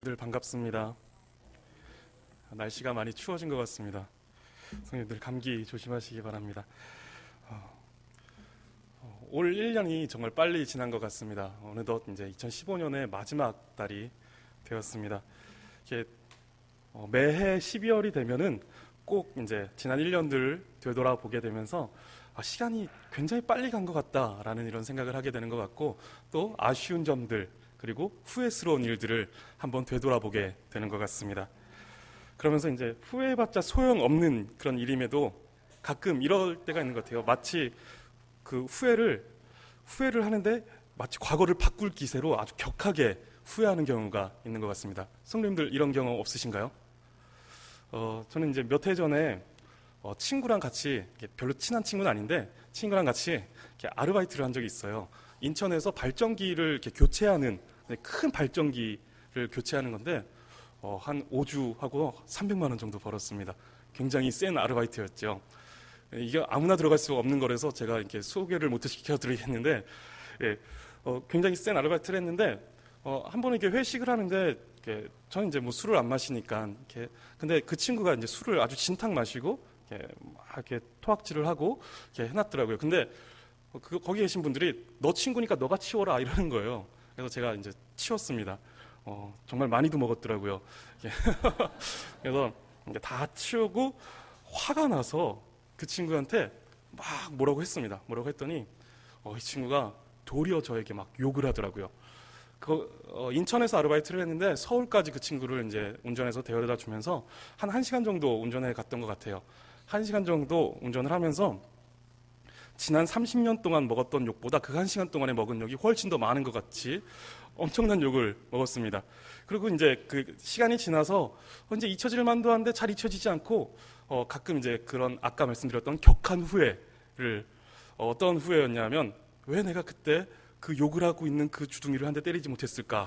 늘 반갑습니다. 날씨가 많이 추워진 것 같습니다. 성도님들 감기 조심하시기 바랍니다. 올 1년이 정말 빨리 지난 것 같습니다. 어느덧 이제 2015년의 마지막 달이 되었습니다. 이게 매해 12월이 되면은 꼭 이제 지난 1년들을 되돌아보게 되면서 시간이 굉장히 빨리 간 것 같다라는 이런 생각을 하게 되는 것 같고, 또 아쉬운 점들 그리고 후회스러운 일들을 한번 되돌아보게 되는 것 같습니다. 그러면서 이제 후회해봤자 소용없는 그런 일임에도 가끔 이럴 때가 있는 것 같아요. 마치 그 후회를 하는데 마치 과거를 바꿀 기세로 아주 격하게 후회하는 경우가 있는 것 같습니다. 성도님들 이런 경험 없으신가요? 저는 이제 몇 해 전에 친구랑 같이, 별로 친한 친구는 아닌데 친구랑 같이 이렇게 아르바이트를 한 적이 있어요. 인천에서 발전기를 이렇게 교체하는, 큰 발전기를 교체하는 건데 한 5주 하고 300만 원 정도 벌었습니다. 굉장히 센 아르바이트였죠. 이게 아무나 들어갈 수 없는 거라서 제가 이렇게 소개를 못 시켜드리겠는데, 굉장히 센 아르바이트를 했는데 한 번은 이렇게 회식을 하는데, 저는 이제 뭐 술을 안 마시니까 근데 그 친구가 이제 술을 아주 진탕 마시고 이렇게 토악질을 하고 이렇게 해놨더라고요. 근데 거기 계신 분들이 너 친구니까 너가 치워라 이러는 거예요. 그래서 제가 이제 치웠습니다. 정말 많이도 먹었더라고요. 그래서 다 치우고 화가 나서 그 친구한테 막 뭐라고 했습니다. 뭐라고 했더니 이 친구가 도리어 저에게 막 욕을 하더라고요. 인천에서 아르바이트를 했는데 서울까지 그 친구를 이제 운전해서 데려다 주면서 한 1시간 정도 운전해 갔던 것 같아요. 1시간 정도 운전을 하면서 지난 30년 동안 먹었던 욕보다 그 1시간 동안에 먹은 욕이 훨씬 더 많은 것 같이 엄청난 욕을 먹었습니다. 그리고 이제 그 시간이 지나서 이제 잊혀질 만도 한데 잘 잊혀지지 않고 가끔 이제 그런 아까 말씀드렸던 격한 후회를, 어떤 후회였냐면 왜 내가 그때 그 욕을 하고 있는 그 주둥이를 한 대 때리지 못했을까.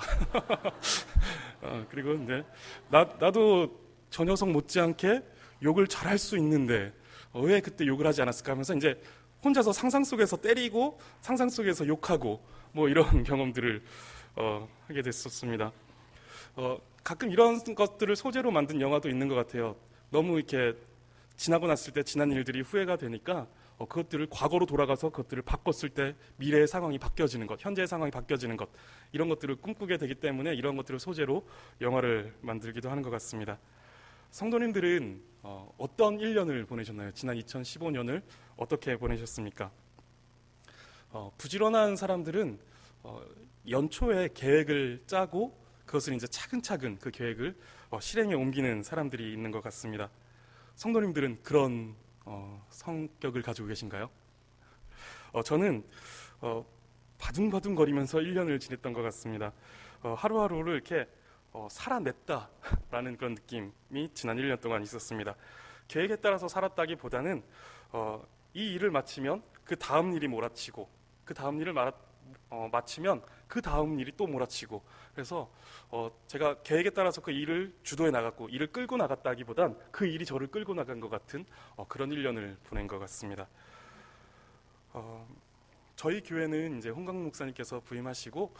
그리고 이제 나도 저 녀석 못지않게 욕을 잘할 수 있는데 왜 그때 욕을 하지 않았을까 하면서 이제 혼자서 상상 속에서 때리고 상상 속에서 욕하고 뭐 이런 경험들을 하게 됐었습니다. 가끔 이런 것들을 소재로 만든 영화도 있는 것 같아요. 너무 이렇게 지나고 났을 때 지난 일들이 후회가 되니까 그것들을 과거로 돌아가서 그것들을 바꿨을 때 미래의 상황이 바뀌어지는 것, 현재의 상황이 바뀌어지는 것, 이런 것들을 꿈꾸게 되기 때문에 이런 것들을 소재로 영화를 만들기도 하는 것 같습니다. 성도님들은 어떤 1년을 보내셨나요? 지난 2015년을 어떻게 보내셨습니까? 부지런한 사람들은 연초에 계획을 짜고 그것을 이제 차근차근 그 계획을 실행에 옮기는 사람들이 있는 것 같습니다. 성도님들은 그런 성격을 가지고 계신가요? 저는 바둥바둥거리면서 1년을 지냈던 것 같습니다. 하루하루를 이렇게 살아냈다라는 그런 느낌이 지난 1년 동안 있었습니다. 계획에 따라서 살았다기보다는 이 일을 마치면 그 다음 일이 몰아치고, 그 다음 일을 마치면 그 다음 일이 또 몰아치고, 그래서 제가 계획에 따라서 그 일을 주도해 나갔고 일을 끌고 나갔다기보단 그 일이 저를 끌고 나간 것 같은 그런 1년을 보낸 것 같습니다. 저희 교회는 이제 홍강 목사님께서 부임하시고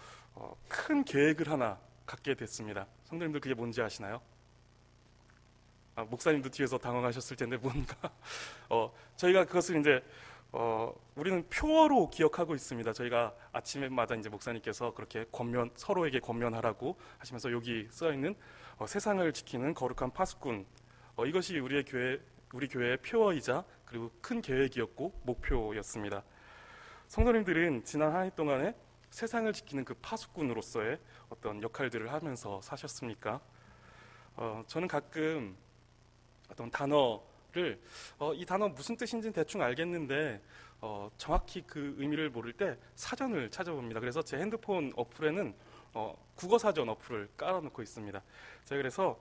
큰 계획을 하나 갖게 됐습니다. 성도님들 그게 뭔지 아시나요? 목사님도 뒤에서 당황하셨을 텐데 뭔가 저희가 그것을 이제 우리는 표어로 기억하고 있습니다. 저희가 아침마다 이제 목사님께서 그렇게 서로에게 권면하라고 하시면서 여기 써 있는 세상을 지키는 거룩한 파수꾼, 이것이 우리 교회의 표어이자 그리고 큰 계획이었고 목표였습니다. 성도님들은 지난 한 해 동안에 세상을 지키는 그 파수꾼으로서의 어떤 역할들을 하면서 사셨습니까? 저는 가끔 어떤 단어를 이 단어 무슨 뜻인지는 대충 알겠는데 정확히 그 의미를 모를 때 사전을 찾아봅니다. 그래서 제 핸드폰 어플에는 국어 사전 어플을 깔아놓고 있습니다. 제가 그래서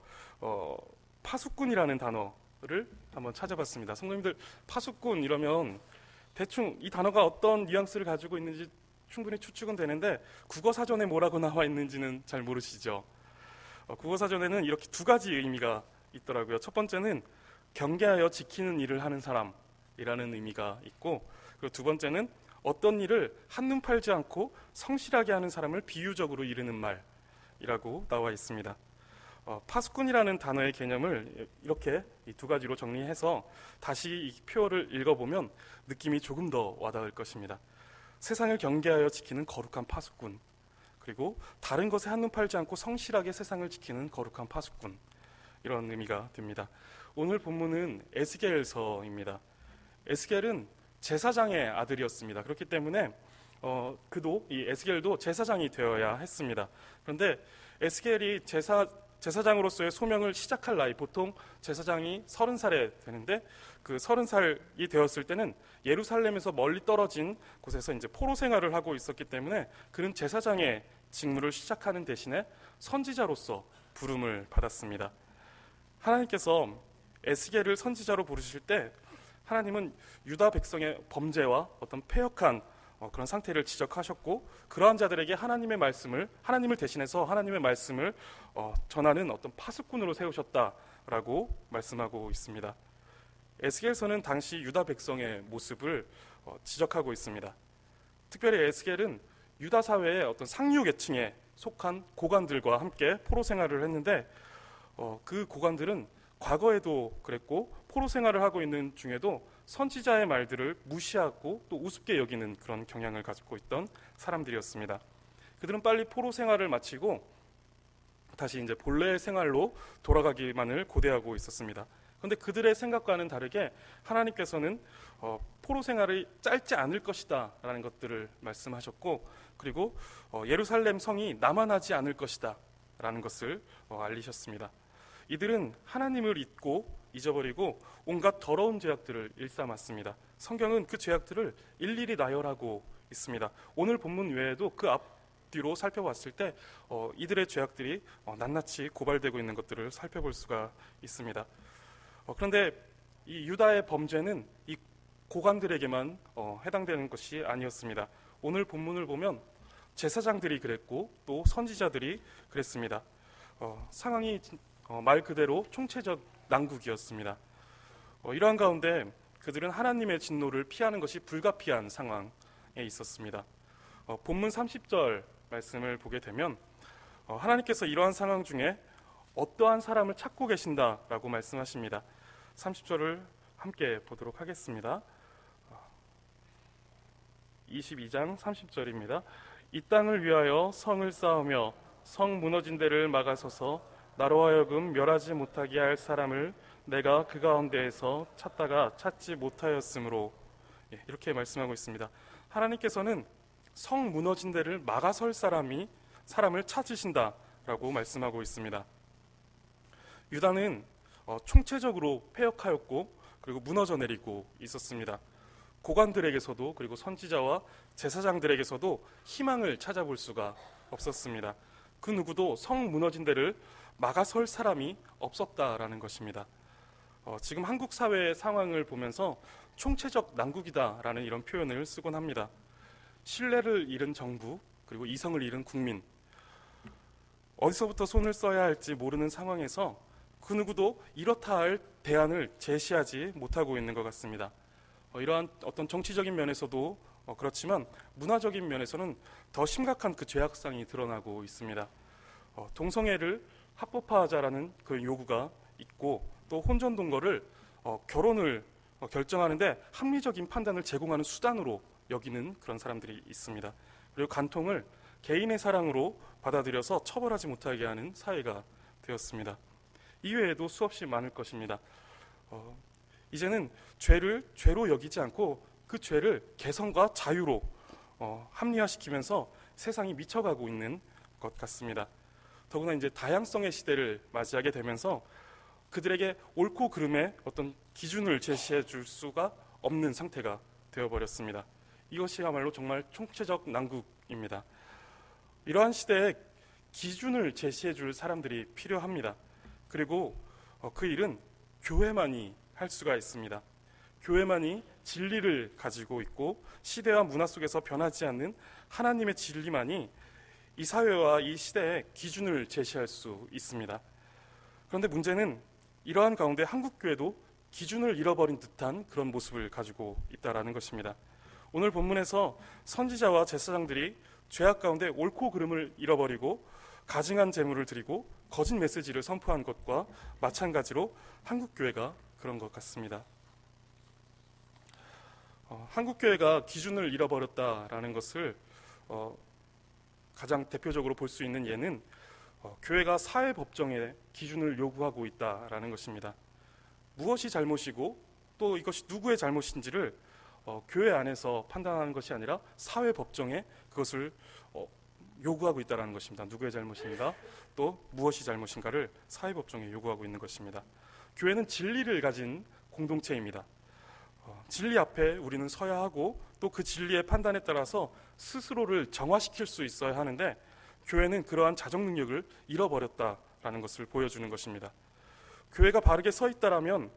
파수꾼이라는 단어를 한번 찾아봤습니다. 성도님들 파수꾼 이러면 대충 이 단어가 어떤 뉘앙스를 가지고 있는지 충분히 추측은 되는데 국어 사전에 뭐라고 나와 있는지는 잘 모르시죠? 국어 사전에는 이렇게 두 가지 의미가 있더라고요. 첫 번째는 경계하여 지키는 일을 하는 사람이라는 의미가 있고, 그리고 두 번째는 어떤 일을 한눈 팔지 않고 성실하게 하는 사람을 비유적으로 이르는 말이라고 나와 있습니다. 파수꾼이라는 단어의 개념을 이렇게 이 두 가지로 정리해서 다시 이 표어를 읽어보면 느낌이 조금 더 와닿을 것입니다. 세상을 경계하여 지키는 거룩한 파수꾼, 그리고 다른 것에 한눈 팔지 않고 성실하게 세상을 지키는 거룩한 파수꾼, 이런 의미가 됩니다. 오늘 본문은 에스겔서입니다. 에스겔은 제사장의 아들이었습니다. 그렇기 때문에 그도 이 에스겔도 제사장이 되어야 했습니다. 그런데 에스겔이 제사장으로서의 소명을 시작할 나이, 보통 제사장이 30살에 되는데 그 30살이 되었을 때는 예루살렘에서 멀리 떨어진 곳에서 이제 포로 생활을 하고 있었기 때문에 그는 제사장의 직무를 시작하는 대신에 선지자로서 부름을 받았습니다. 하나님께서 에스겔을 선지자로 부르실 때 하나님은 유다 백성의 범죄와 어떤 패역한 그런 상태를 지적하셨고, 그러한 자들에게 하나님을 대신해서 하나님의 말씀을 전하는 어떤 파수꾼으로 세우셨다라고 말씀하고 있습니다. 에스겔서는 당시 유다 백성의 모습을 지적하고 있습니다. 특별히 에스겔은 유다 사회의 어떤 상류 계층에 속한 고관들과 함께 포로 생활을 했는데 그 고관들은 과거에도 그랬고 포로 생활을 하고 있는 중에도 선지자의 말들을 무시하고 또 우습게 여기는 그런 경향을 가지고 있던 사람들이었습니다. 그들은 빨리 포로 생활을 마치고 다시 이제 본래 생활로 돌아가기만을 고대하고 있었습니다. 그런데 그들의 생각과는 다르게 하나님께서는 포로 생활이 짧지 않을 것이다 라는 것들을 말씀하셨고, 그리고 예루살렘 성이 남아나지 않을 것이다 라는 것을 알리셨습니다. 이들은 하나님을 잊어버리고 온갖 더러운 죄악들을 일삼았습니다. 성경은 그 죄악들을 일일이 나열하고 있습니다. 오늘 본문 외에도 그 앞뒤로 살펴봤을 때 이들의 죄악들이 낱낱이 고발되고 있는 것들을 살펴볼 수가 있습니다. 그런데 이 유다의 범죄는 이 고관들에게만 해당되는 것이 아니었습니다. 오늘 본문을 보면 제사장들이 그랬고 또 선지자들이 그랬습니다. 상황이 말 그대로 총체적 난국이었습니다. 이러한 가운데 그들은 하나님의 진노를 피하는 것이 불가피한 상황에 있었습니다. 본문 30절 말씀을 보게 되면 하나님께서 이러한 상황 중에 어떠한 사람을 찾고 계신다라고 말씀하십니다. 30절을 함께 보도록 하겠습니다. 22장 30절입니다. 이 땅을 위하여 성을 쌓으며 성 무너진 데를 막아서서 나로 하여금 멸하지 못하게 할 사람을 내가 그 가운데에서 찾다가 찾지 못하였으므로, 이렇게 말씀하고 있습니다. 하나님께서는 성 무너진 데를 막아설 사람을 찾으신다라고 말씀하고 있습니다. 유다는 총체적으로 패역하였고 그리고 무너져 내리고 있었습니다. 고관들에게서도 그리고 선지자와 제사장들에게서도 희망을 찾아볼 수가 없었습니다. 그 누구도 성 무너진 데를 막아설 사람이 없었다라는 것입니다. 지금 한국 사회의 상황을 보면서 총체적 난국이다라는 이런 표현을 쓰곤 합니다. 신뢰를 잃은 정부, 그리고 이성을 잃은 국민, 어디서부터 손을 써야 할지 모르는 상황에서 그 누구도 이렇다 할 대안을 제시하지 못하고 있는 것 같습니다. 이러한 어떤 정치적인 면에서도 그렇지만 문화적인 면에서는 더 심각한 그 죄악상이 드러나고 있습니다. 동성애를 합법화하자라는 그 요구가 있고 또 혼전 동거를 결혼을 결정하는데 합리적인 판단을 제공하는 수단으로 여기는 그런 사람들이 있습니다. 그리고 간통을 개인의 사랑으로 받아들여서 처벌하지 못하게 하는 사회가 되었습니다. 이외에도 수없이 많을 것입니다. 이제는 죄를 죄로 여기지 않고 그 죄를 개성과 자유로 합리화시키면서 세상이 미쳐가고 있는 것 같습니다. 더구나 이제 다양성의 시대를 맞이하게 되면서 그들에게 옳고 그름의 어떤 기준을 제시해 줄 수가 없는 상태가 되어버렸습니다. 이것이야말로 정말 총체적 난국입니다. 이러한 시대에 기준을 제시해 줄 사람들이 필요합니다. 그리고 그 일은 교회만이 할 수가 있습니다. 교회만이 진리를 가지고 있고 시대와 문화 속에서 변하지 않는 하나님의 진리만이 이 사회와 이 시대에 기준을 제시할 수 있습니다. 그런데 문제는 이러한 가운데 한국교회도 기준을 잃어버린 듯한 그런 모습을 가지고 있다는 것입니다. 오늘 본문에서 선지자와 제사장들이 죄악 가운데 옳고 그름을 잃어버리고 가증한 제물을 드리고 거짓 메시지를 선포한 것과 마찬가지로 한국 교회가 그런 것 같습니다. 한국 교회가 기준을 잃어버렸다라는 것을 가장 대표적으로 볼 수 있는 예는 교회가 사회 법정의 기준을 요구하고 있다라는 것입니다. 무엇이 잘못이고 또 이것이 누구의 잘못인지를 교회 안에서 판단하는 것이 아니라 사회 법정에 그것을 요구하고 있다는 것입니다. 누구의 잘못인가 또 무엇이 잘못인가를 사회 법정에 요구하고 있는 것입니다. 교회는 진리를 가진 공동체입니다. 진리 앞에 우리는 서야 하고 또 그 진리의 판단에 따라서 스스로를 정화시킬 수 있어야 하는데 교회는 그러한 자정 능력을 잃어버렸다라는 것을 보여주는 것입니다. 교회가 바르게 서 있다라면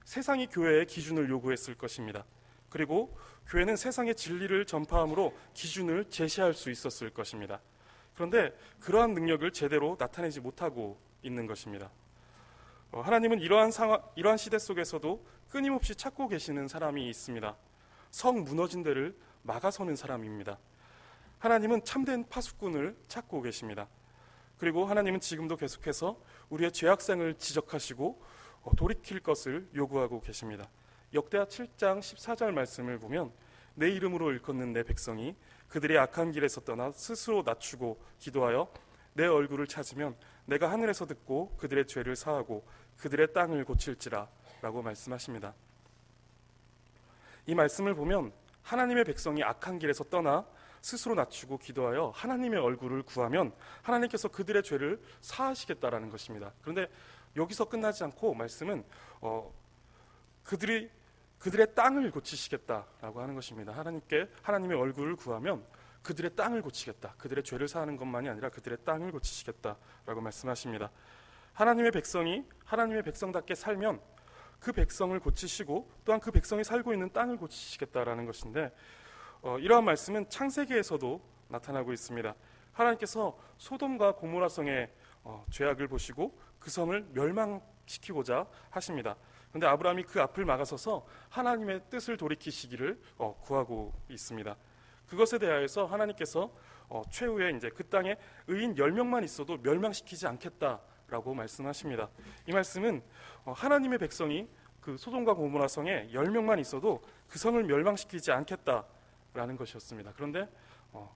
세상이 교회의 기준을 요구했을 것입니다. 그리고 교회는 세상의 진리를 전파함으로 기준을 제시할 수 있었을 것입니다. 그런데 그러한 능력을 제대로 나타내지 못하고 있는 것입니다. 하나님은 이러한 시대 속에서도 끊임없이 찾고 계시는 사람이 있습니다. 성 무너진 데를 막아서는 사람입니다. 하나님은 참된 파수꾼을 찾고 계십니다. 그리고 하나님은 지금도 계속해서 우리의 죄악상을 지적하시고 돌이킬 것을 요구하고 계십니다. 역대하 7장 14절 말씀을 보면 내 이름으로 일컫는 내 백성이 그들의 악한 길에서 떠나 스스로 낮추고 기도하여 내 얼굴을 찾으면 내가 하늘에서 듣고 그들의 죄를 사하고 그들의 땅을 고칠지라 라고 말씀하십니다. 이 말씀을 보면 하나님의 백성이 악한 길에서 떠나 스스로 낮추고 기도하여 하나님의 얼굴을 구하면 하나님께서 그들의 죄를 사하시겠다라는 것입니다. 그런데 여기서 끝나지 않고 말씀은 그들의 땅을 고치시겠다라고 하는 것입니다. 하나님의 얼굴을 구하면 그들의 땅을 고치겠다. 그들의 죄를 사하는 것만이 아니라 그들의 땅을 고치시겠다라고 말씀하십니다. 하나님의 백성이 하나님의 백성답게 살면 그 백성을 고치시고 또한 그 백성이 살고 있는 땅을 고치시겠다라는 것인데 이러한 말씀은 창세기에서도 나타나고 있습니다. 하나님께서 소돔과 고모라 성의 죄악을 보시고 그 성을 멸망시키고자 하십니다. 그런데 아브라함이 그 앞을 막아서서 하나님의 뜻을 돌이키시기를 구하고 있습니다. 그것에 대하여서 하나님께서 최후에 이제 그 땅에 의인 10명만 있어도 멸망시키지 않겠다라고 말씀하십니다. 이 말씀은 하나님의 백성이 그 소돔과 고모라 성에 10명만 있어도 그 성을 멸망시키지 않겠다라는 것이었습니다. 그런데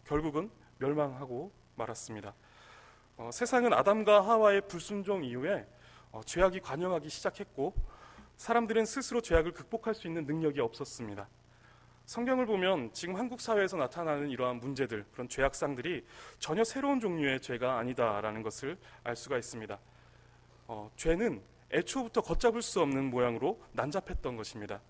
결국은 멸망하고 말았습니다. 세상은 아담과 하와의 불순종 이후에 죄악이 관영하기 시작했고 사람들은 스스로 죄악을 극복할 수 있는 능력이 없었습니다. 성경을 보면 지금 한국 사회에서 나타나는 이러한 문제들, 그런 죄악상들이 전혀 새로운 종류의 죄가 아니다라는 것을 알 수가 있습니다. 죄는 애초부터 걷잡을 수 없는 모양으로 난잡했던 것입니다.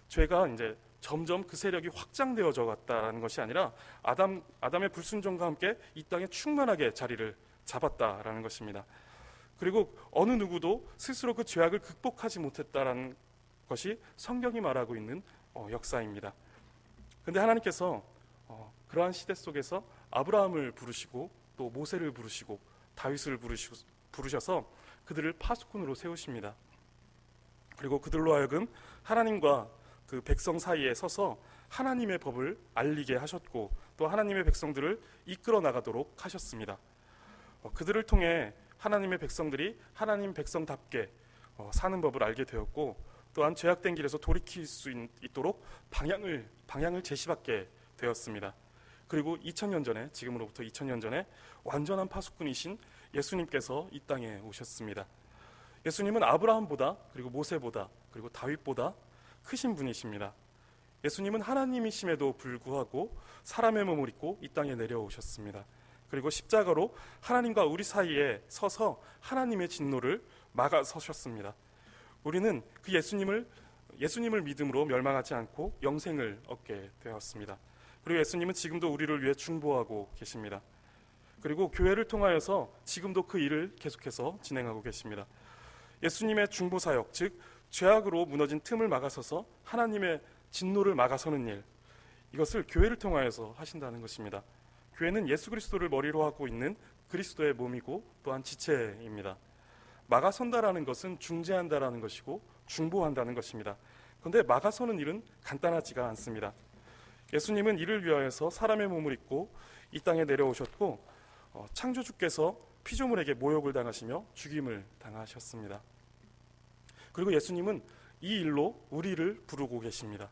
죄가 이제 점점 그 세력이 확장되어져 갔다는 것이 아니라 아담의 불순종과 함께 이 땅에 충만하게 자리를 잡았다라는 것입니다. 그리고 어느 누구도 스스로 그 죄악을 극복하지 못했다라는 것이 성경이 말하고 있는 역사입니다. 그런데 하나님께서 그러한 시대 속에서 아브라함을 부르시고 또 모세를 부르시고 다윗을 부르셔서 그들을 파수꾼으로 세우십니다. 그리고 그들로 하여금 하나님과 그 백성 사이에 서서 하나님의 법을 알리게 하셨고 또 하나님의 백성들을 이끌어 나가도록 하셨습니다. 그들을 통해 하나님의 백성들이 하나님 백성답게 사는 법을 알게 되었고 또한 죄악된 길에서 돌이킬 수 있도록 방향을 제시받게 되었습니다. 그리고 2000년 전에 지금으로부터 2000년 전에 완전한 파수꾼이신 예수님께서 이 땅에 오셨습니다. 예수님은 아브라함보다 그리고 모세보다 그리고 다윗보다 크신 분이십니다. 예수님은 하나님이심에도 불구하고 사람의 몸을 입고 이 땅에 내려오셨습니다. 그리고 십자가로 하나님과 우리 사이에 서서 하나님의 진노를 막아서셨습니다. 우리는 그 예수님을 믿음으로 멸망하지 않고 영생을 얻게 되었습니다. 그리고 예수님은 지금도 우리를 위해 중보하고 계십니다. 그리고 교회를 통하여서 지금도 그 일을 계속해서 진행하고 계십니다. 예수님의 중보 사역, 즉 죄악으로 무너진 틈을 막아서서 하나님의 진노를 막아서는 일, 이것을 교회를 통하여서 하신다는 것입니다. 교회는 예수 그리스도를 머리로 하고 있는 그리스도의 몸이고 또한 지체입니다. 막아선다라는 것은 중재한다라는 것이고 중보한다는 것입니다. 그런데 막아서는 일은 간단하지가 않습니다. 예수님은 이를 위하여서 사람의 몸을 입고 이 땅에 내려오셨고 창조주께서 피조물에게 모욕을 당하시며 죽임을 당하셨습니다. 그리고 예수님은 이 일로 우리를 부르고 계십니다.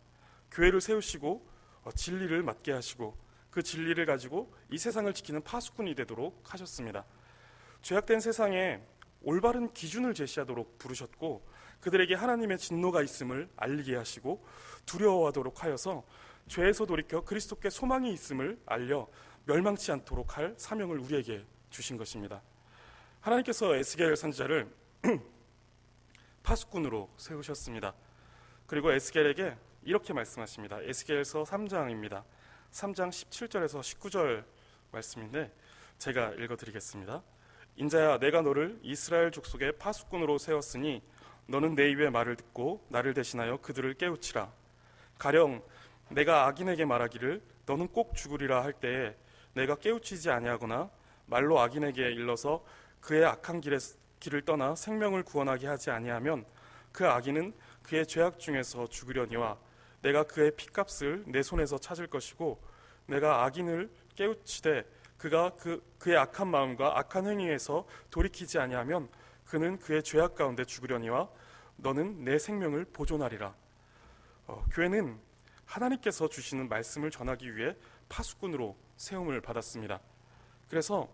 교회를 세우시고 진리를 맡게 하시고 그 진리를 가지고 이 세상을 지키는 파수꾼이 되도록 하셨습니다. 죄악된 세상에 올바른 기준을 제시하도록 부르셨고 그들에게 하나님의 진노가 있음을 알리게 하시고 두려워하도록 하여서 죄에서 돌이켜 그리스도께 소망이 있음을 알려 멸망치 않도록 할 사명을 우리에게 주신 것입니다. 하나님께서 에스겔 선지자를 파수꾼으로 세우셨습니다. 그리고 에스겔에게 이렇게 말씀하십니다. 에스겔서 3장입니다. 3장 17절에서 19절 말씀인데 제가 읽어드리겠습니다. 인자야, 내가 너를 이스라엘 족속의 파수꾼으로 세웠으니 너는 내 입의 말을 듣고 나를 대신하여 그들을 깨우치라. 가령 내가 악인에게 말하기를 너는 꼭 죽으리라 할 때에 내가 깨우치지 아니하거나 말로 악인에게 일러서 그의 악한 길을 떠나 생명을 구원하게 하지 아니하면 그 악인은 그의 죄악 중에서 죽으려니와 내가 그의 피값을 내 손에서 찾을 것이고 내가 악인을 깨우치되 그가 그의 악한 마음과 악한 행위에서 돌이키지 아니하면 그는 그의 죄악 가운데 죽으려니와 너는 내 생명을 보존하리라. 교회는 하나님께서 주시는 말씀을 전하기 위해 파수꾼으로 세움을 받았습니다. 그래서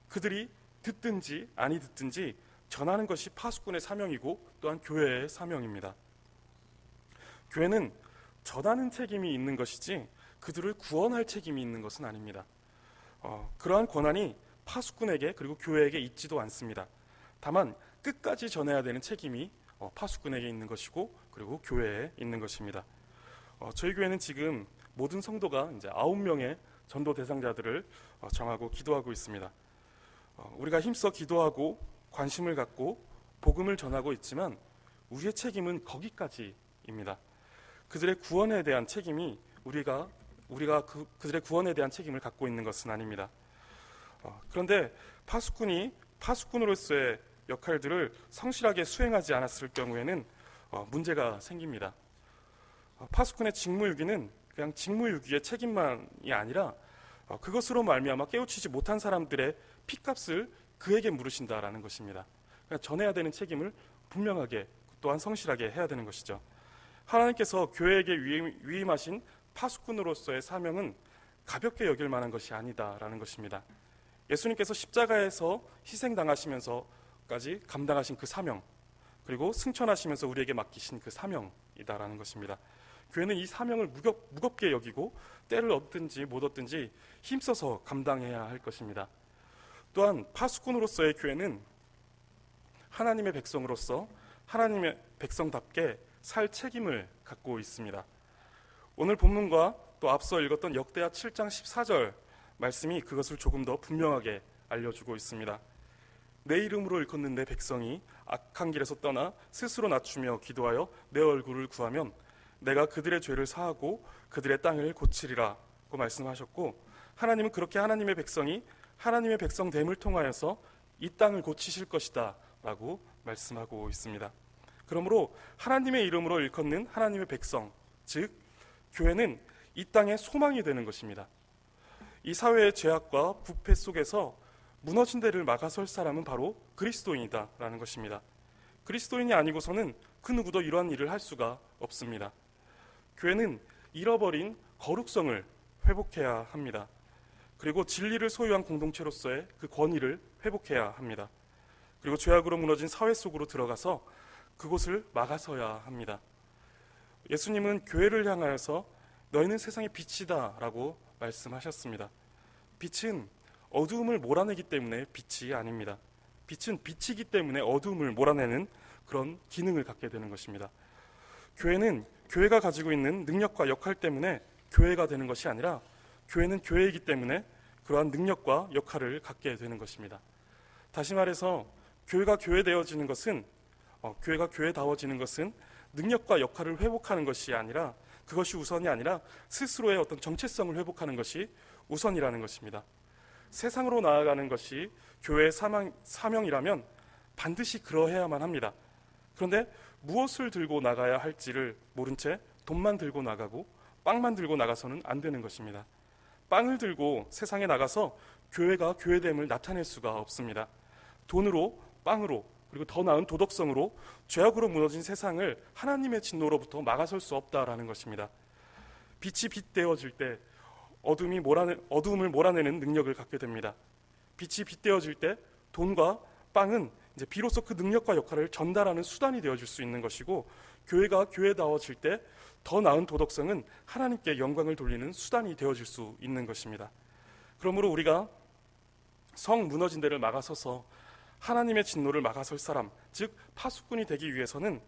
그들이 듣든지 아니 듣든지 전하는 것이 파수꾼의 사명이고 또한 교회의 사명입니다. 교회는 전하는 책임이 있는 것이지 그들을 구원할 책임이 있는 것은 아닙니다. 그러한 권한이 파수꾼에게 그리고 교회에게 있지도 않습니다. 다만 끝까지 전해야 되는 책임이 파수꾼에게 있는 것이고 그리고 교회에 있는 것입니다. 저희 교회는 지금 모든 성도가 이제 9명의 전도 대상자들을 정하고 기도하고 있습니다. 우리가 힘써 기도하고 관심을 갖고 복음을 전하고 있지만 우리의 책임은 거기까지입니다. 그들의 구원에 대한 책임이 우리가 그들의 구원에 대한 책임을 갖고 있는 것은 아닙니다. 그런데 파수꾼이 파수꾼으로서의 역할들을 성실하게 수행하지 않았을 경우에는 문제가 생깁니다. 파수꾼의 직무유기는 그냥 직무유기의 책임만이 아니라 그것으로 말미암아 깨우치지 못한 사람들의 피값을 그에게 물으신다라는 것입니다. 그러니까 전해야 되는 책임을 분명하게 또한 성실하게 해야 되는 것이죠. 하나님께서 교회에게 위임하신 파수꾼으로서의 사명은 가볍게 여길 만한 것이 아니다라는 것입니다. 예수님께서 십자가에서 희생당하시면서까지 감당하신 그 사명, 그리고 승천하시면서 우리에게 맡기신 그 사명이다라는 것입니다. 교회는 이 사명을 무겁게 여기고 때를 얻든지 못 얻든지 힘써서 감당해야 할 것입니다. 또한 파수꾼으로서의 교회는 하나님의 백성으로서 하나님의 백성답게 살 책임을 갖고 있습니다. 오늘 본문과 또 앞서 읽었던 역대하 7장 14절 말씀이 그것을 조금 더 분명하게 알려주고 있습니다. 내 이름으로 일컫는 내 백성이 악한 길에서 떠나 스스로 낮추며 기도하여 내 얼굴을 구하면 내가 그들의 죄를 사하고 그들의 땅을 고치리라고 말씀하셨고, 하나님은 그렇게 하나님의 백성이 하나님의 백성됨을 통하여서 이 땅을 고치실 것이다 라고 말씀하고 있습니다. 그러므로 하나님의 이름으로 일컫는 하나님의 백성, 즉 교회는 이 땅의 소망이 되는 것입니다. 이 사회의 죄악과 부패 속에서 무너진 데를 막아설 사람은 바로 그리스도인이다 라는 것입니다. 그리스도인이 아니고서는 그 누구도 이러한 일을 할 수가 없습니다. 교회는 잃어버린 거룩성을 회복해야 합니다. 그리고 진리를 소유한 공동체로서의 그 권위를 회복해야 합니다. 그리고 죄악으로 무너진 사회 속으로 들어가서 그곳을 막아서야 합니다. 예수님은 교회를 향하여서 너희는 세상의 빛이다 라고 말씀하셨습니다. 빛은 어두움을 몰아내기 때문에 빛이 아닙니다. 빛은 빛이기 때문에 어두움을 몰아내는 그런 기능을 갖게 되는 것입니다. 교회는 교회가 가지고 있는 능력과 역할 때문에 교회가 되는 것이 아니라 교회는 교회이기 때문에 그러한 능력과 역할을 갖게 되는 것입니다. 다시 말해서 교회가 교회되어지는 것은 교회가 교회다워지는 것은 능력과 역할을 회복하는 것이 아니라, 그것이 우선이 아니라 스스로의 어떤 정체성을 회복하는 것이 우선이라는 것입니다. 세상으로 나아가는 것이 교회의 사명이라면 반드시 그러해야만 합니다. 그런데 무엇을 들고 나가야 할지를 모른 채 돈만 들고 나가고 빵만 들고 나가서는 안 되는 것입니다. 빵을 들고 세상에 나가서 교회가 교회됨을 나타낼 수가 없습니다. 돈으로, 빵으로, 그리고 더 나은 도덕성으로 죄악으로 무너진 세상을 하나님의 진노로부터 막아설 수 없다라는 것입니다. 빛이 빛되어질 때 어둠을 몰아내는 능력을 갖게 됩니다. 빛이 빛되어질 때 돈과 빵은 이제 비로소 그 능력과 역할을 전달하는 수단이 되어줄 수 있는 것이고, 교회가 교회다워질 때 더 나은 도덕성은 하나님께 영광을 돌리는 수단이 되어줄 수 있는 것입니다. 그러므로 우리가 성 무너진 데를 막아서서 하나님의 진노를 막아설 사람, 즉 파수꾼이 되기 위해서는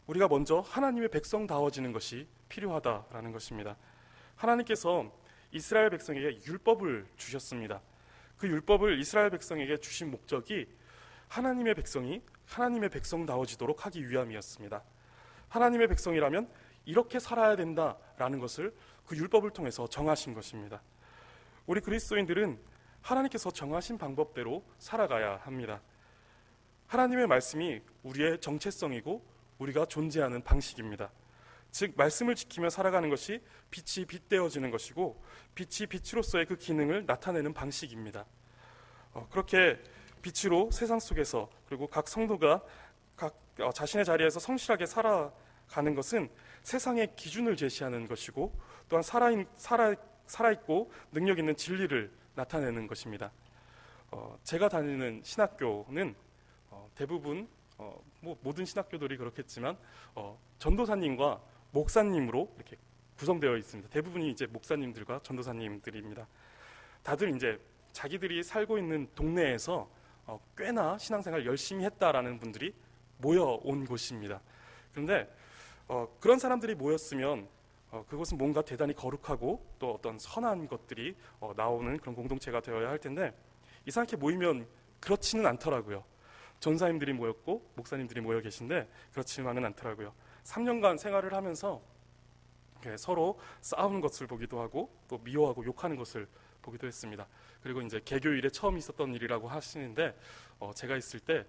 우리가 먼저 하나님의 백성다워지는 것이 필요하다라는 것입니다. 하나님께서 이스라엘 백성에게 율법을 주셨습니다. 그 율법을 이스라엘 백성에게 주신 목적이 하나님의 백성이 하나님의 백성다워지도록 하기 위함이었습니다. 하나님의 백성이라면 이렇게 살아야 된다라는 것을 그 율법을 통해서 정하신 것입니다. 우리 그리스도인들은 하나님께서 정하신 방법대로 살아가야 합니다. 하나님의 말씀이 우리의 정체성이고 우리가 존재하는 방식입니다. 즉 말씀을 지키며 살아가는 것이 빛이 빛되어지는 것이고, 빛이 빛으로서의 그 기능을 나타내는 방식입니다. 그렇게 빛으로 세상 속에서, 그리고 각 성도가 각 자신의 자리에서 성실하게 살아가는 것은 세상의 기준을 제시하는 것이고, 또한 살아있고 능력 있는 진리를 나타내는 것입니다. 제가 다니는 신학교는 대부분 모든 신학교들이 그렇겠지만 전도사님과 목사님으로 이렇게 구성되어 있습니다. 대부분이 이제 목사님들과 전도사님들입니다. 다들 이제 자기들이 살고 있는 동네에서 꽤나 신앙생활 열심히 했다라는 분들이 모여온 곳입니다. 그런데 그런 사람들이 모였으면 그것은 뭔가 대단히 거룩하고 또 어떤 선한 것들이 나오는 그런 공동체가 되어야 할 텐데, 이상하게 모이면 그렇지는 않더라고요. 전사님들이 모였고 목사님들이 모여 계신데 그렇지만은 않더라고요. 3년간 생활을 하면서 서로 싸우는 것을 보기도 하고 또 미워하고 욕하는 것을 보기도 했습니다. 그리고 이제 개교일에 처음 있었던 일이라고 하시는데 제가 있을 때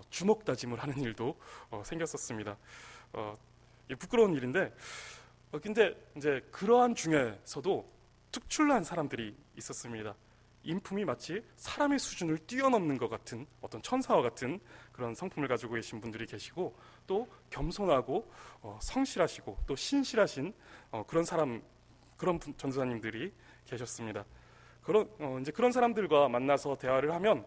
주먹 다짐을 하는 일도 생겼었습니다. 부끄러운 일인데, 근데 이제 그러한 중에서도 특출난 사람들이 있었습니다. 인품이 마치 사람의 수준을 뛰어넘는 것 같은 어떤 천사와 같은 그런 성품을 가지고 계신 분들이 계시고, 또 겸손하고 성실하시고 또 신실하신 그런 전도사님들이 계셨습니다. 이제 그런 사람들과 만나서 대화를 하면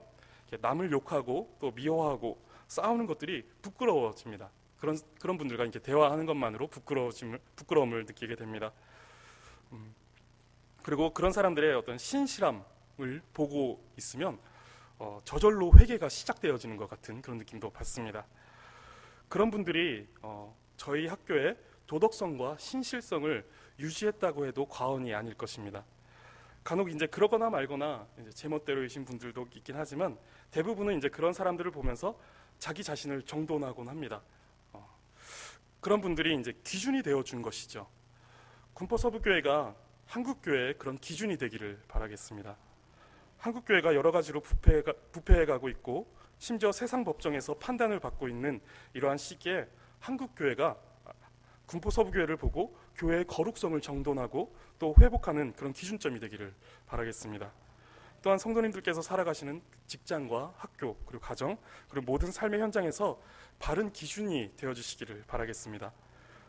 남을 욕하고 또 미워하고 싸우는 것들이 부끄러워집니다. 그런 분들과 이렇게 대화하는 것만으로 부끄러움을 느끼게 됩니다. 그리고 그런 사람들의 어떤 신실함을 보고 있으면 저절로 회개가 시작되어지는 것 같은 그런 느낌도 받습니다. 그런 분들이 저희 학교의 도덕성과 신실성을 유지했다고 해도 과언이 아닐 것입니다. 간혹 이제 그러거나 말거나 이제 제멋대로이신 분들도 있긴 하지만, 대부분은 이제 그런 사람들을 보면서 자기 자신을 정돈하곤 합니다. 그런 분들이 이제 기준이 되어 준 것이죠. 군포서부교회가 한국교회의 그런 기준이 되기를 바라겠습니다. 한국교회가 여러 가지로 부패해가고 있고, 심지어 세상 법정에서 판단을 받고 있는 이러한 시기에 한국교회가 군포서부교회를 보고 교회의 거룩성을 정돈하고 또 회복하는 그런 기준점이 되기를 바라겠습니다. 또한 성도님들께서 살아가시는 직장과 학교, 그리고 가정, 그리고 모든 삶의 현장에서 바른 기준이 되어주시기를 바라겠습니다.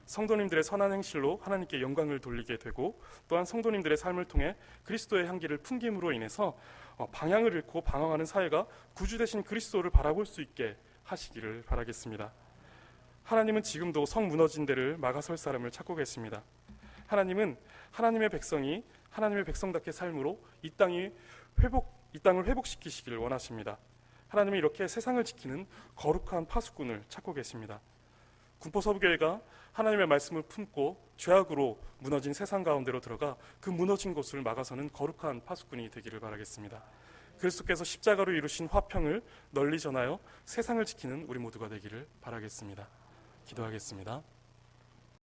성도님들의 선한 행실로 하나님께 영광을 돌리게 되고, 또한 성도님들의 삶을 통해 그리스도의 향기를 풍김으로 인해서 방향을 잃고 방황하는 사회가 구주 되신 그리스도를 바라볼 수 있게 하시기를 바라겠습니다. 하나님은 지금도 성 무너진 데를 막아설 사람을 찾고 계십니다. 하나님은 하나님의 백성이 하나님의 백성답게 삶으로 이 땅을 회복시키시기를 원하십니다. 하나님은 이렇게 세상을 지키는 거룩한 파수꾼을 찾고 계십니다. 군포서부교회가 하나님의 말씀을 품고 죄악으로 무너진 세상 가운데로 들어가 그 무너진 곳을 막아서는 거룩한 파수꾼이 되기를 바라겠습니다. 그리스도께서 십자가로 이루신 화평을 널리 전하여 세상을 지키는 우리 모두가 되기를 바라겠습니다. 기도하겠습니다.